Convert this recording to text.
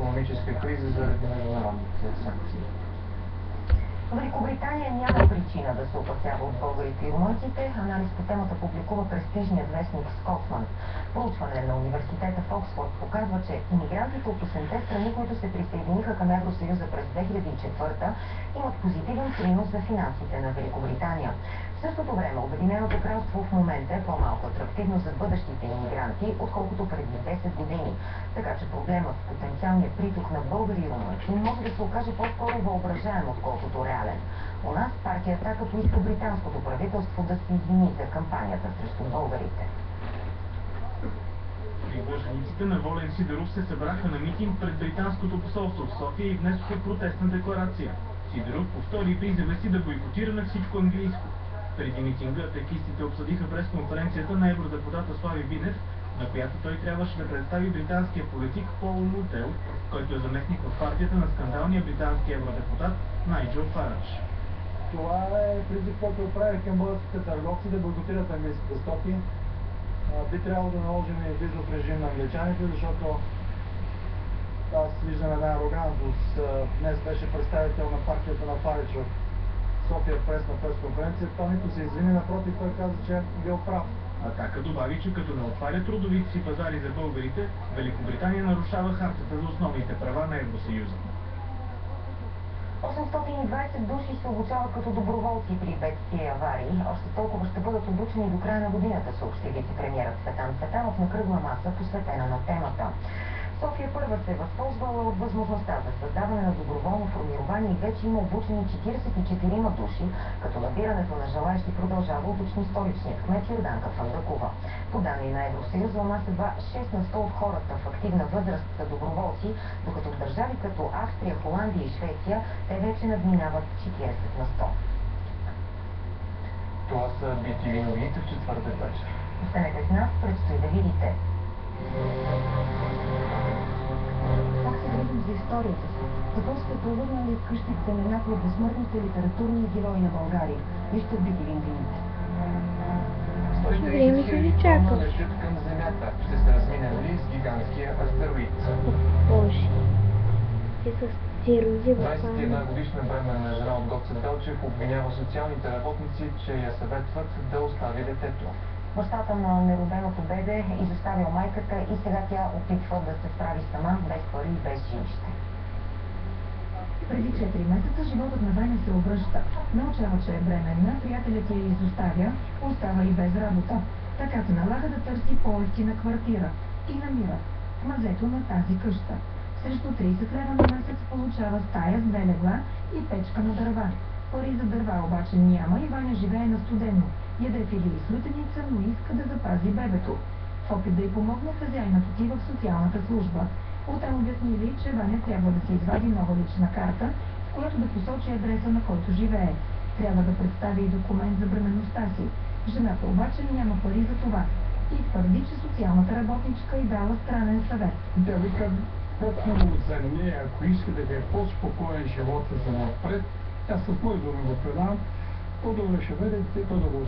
икономическа криза заради международните санкции. Великобритания няма причина да се опасява от българите и румънците. Анализ по темата публикува престижният вестник Скотсман. Проучване на университета в Оксфорд показва, че имигрантите от 8-те страни, които се присъединиха към Евросъюза през 2004, имат позитивен принос за финансите на Великобритания. В същото време Обединеното кралство в момента е по-малко атрактивно за бъдещите имигранти, отколкото преди 10 години. Така че проблемът с потенциалния приток на българи и румънци може да се окаже по-скоро въображаем, отколкото реален. У нас партия Атака поиска британското правителство да се извини за кампанията срещу българите. Привържениците на Волен Сидеров се събраха на митинг пред британското посолство в София и внесоха протестна декларация. Сидеров повтори призива си да бойкотира на всичко английско. Преди митинга атакистите обсъдиха пресконференцията на евродепутата Слави Бинев, на която той трябваше да представи британския политик Пол Нутел, който е заместник в партията на скандалния британски евродепутат Найджел Фарадж. Това е призив, който отправя към българските търговци да бойкотират английските стоки. Би трябвало да наложим и визов режим на англичаните, защото аз виждам една арогантност. Днес беше представител на партията на Фарадж в София на пресконференция. Той нито се извини, напротив, той каза, че е бил прав. Атака добави, че като не отваря трудовите си пазари за българите, Великобритания нарушава хартата за основните права на Евросъюза. 820 души се обучават като доброволци при бедствия и аварии. Още толкова ще бъдат обучени до края на годината, съобщи вице-премиерът Цветан Цветанов на кръгла маса, посветена на темата. София първа се е възползвала от възможността за създаване на доброволно формирование и вече има обучени 44 души, като набирането на желаящи продължава, уточни столичният кмет Йорданка Фандъкова. По данни на Евросъюза, у нас едва 6 на 100 от хората в активна възраст са доброволци, докато в държави като Австрия, Холандия и Швеция те вече надминават 40 на 100. Това са BTV новините в четвъртък вечер. Останете с нас, предстои да видите. Как се грижим за историята си? Какво сте превърнали къщите на някои от безсмъртните литературни герои на България? Вижте в BTV новините. 130 000 тона летят към Земята. Ще се разминем ли с гигантския астероид? Боже. Те са стероиди в 21 годишна бременна жена от Гоце Делчев обвинява социалните работници, че я съветват да остави детето. Бащата на нероденото бебе изоставил майката и сега тя опитва да се справи сама, без пари и без жилище. Преди 4 месеца животът на Ваня се обръща. Научава, че е бременна, приятелят я изоставя, остава и без работа. Така се налага да търси по-евтина квартира и намира в мазето на тази къща. Срещу 30 лева на месец получава стая с 2 легла и печка на дърва. Пари за дърва обаче няма и Ваня живее на студено. Яде фили и слутеница, но иска да запази бебето. В опит да й помогне, хазяйнат отива в социалната служба. Оттам обяснили, че Ваня трябва да се извади нова лична карта, в която да посочи адреса, на който живее. Трябва да представи и документ за бременността си. Жената обаче няма пари за това и твърди, че социалната работничка й дала странен съвет. Да викам, по-хубаво за нея, ако иска да е по-спокоен живота за напред, аз с мой думи го предавам, по-добре ще бъде, да го